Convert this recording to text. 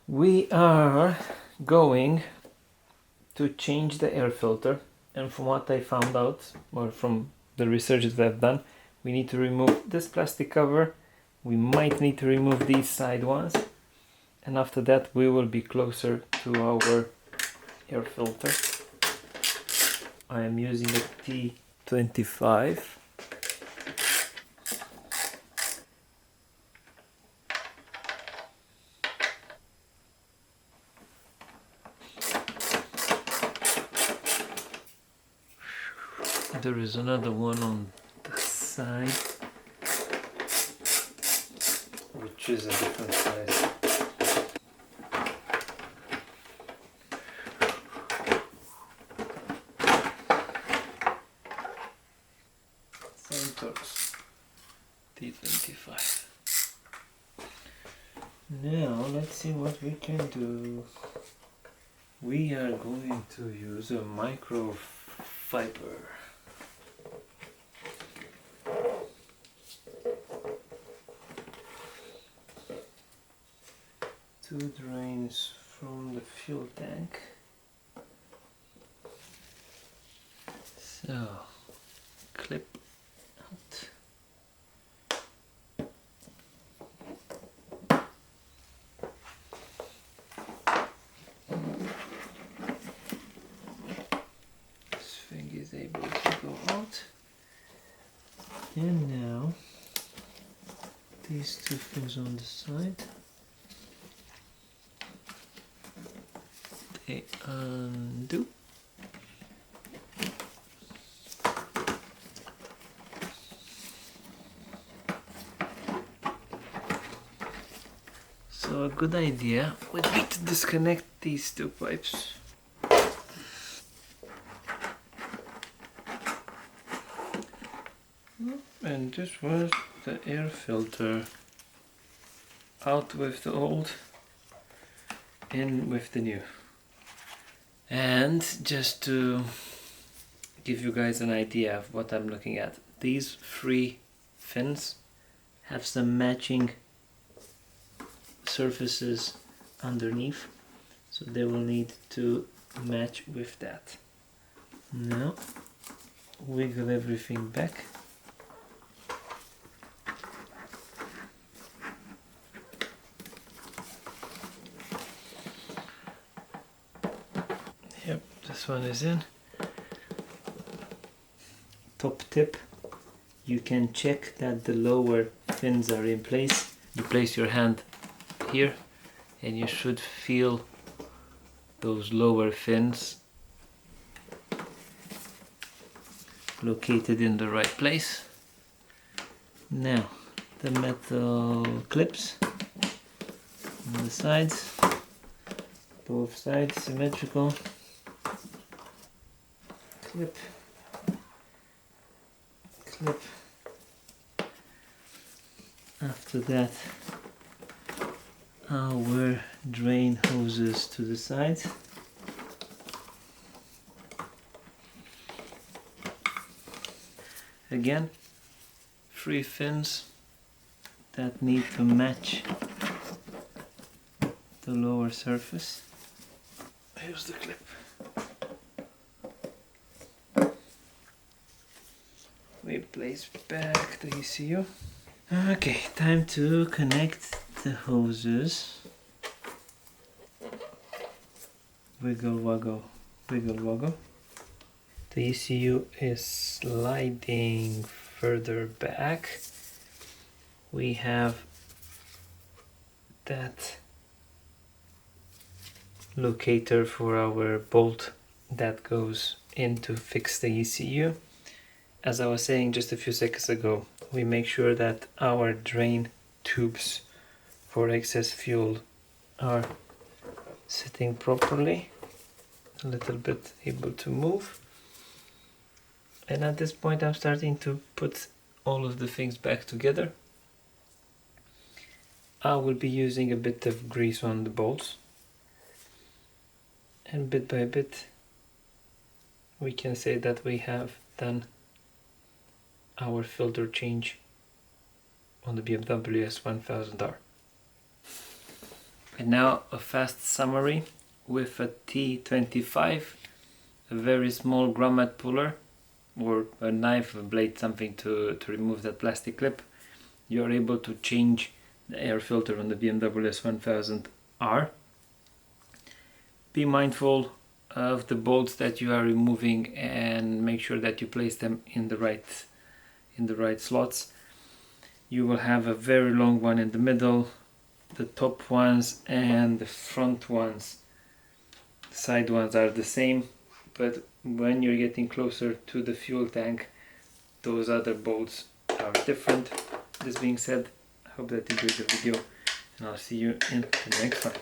We are going to change the air filter, and from what I found out, or from the research that I've done, we need to remove this plastic cover. We might need to remove these side ones, and after that we will be closer to our air filter. I am using a T25. There is another one on the side, which is a different size. Santos T25. Now let's see what we can do. We are going to use a microfiber. Two drains from the fuel tank. So, clip out. This thing is able to go out. And now, these two things on the side. They undo. So a good idea would be to disconnect these two pipes. And this was the air filter. Out with the old, in with the new. And just to give you guys an idea of what I'm looking at, these three fins have some matching surfaces underneath, so they will need to match with that. Now wiggle everything back. Yep, this one is in. Top tip, you can check that the lower fins are in place. You place your hand here and you should feel those lower fins located in the right place. Now the metal clips on the sides, both sides symmetrical. Clip, clip. After that, our drain hoses to the sides. Again, three fins that need to match the lower surface. Here's the clip. We place back the ECU. Okay, time to connect the hoses. Wiggle waggle, wiggle waggle. The ECU is sliding further back. We have that locator for our bolt that goes in to fix the ECU. As I was saying just a few seconds ago, we make sure that our drain tubes for excess fuel are sitting properly, a little bit able to move. And at this point I'm starting to put all of the things back together. I will be using a bit of grease on the bolts, and bit by bit we can say that we have done our filter change on the BMW S1000R. And now a fast summary with a T25, a very small grommet puller or a knife, a blade, something to remove that plastic clip. You're able to change the air filter on the BMW S1000R. Be mindful of the bolts that you are removing and make sure that you place them in the right slots. You will have a very long one in the middle, the top ones and the front ones, the side ones are the same, but when you're getting closer to the fuel tank, those other bolts are different. This being said, I hope that you enjoyed the video, and I'll see you in the next one.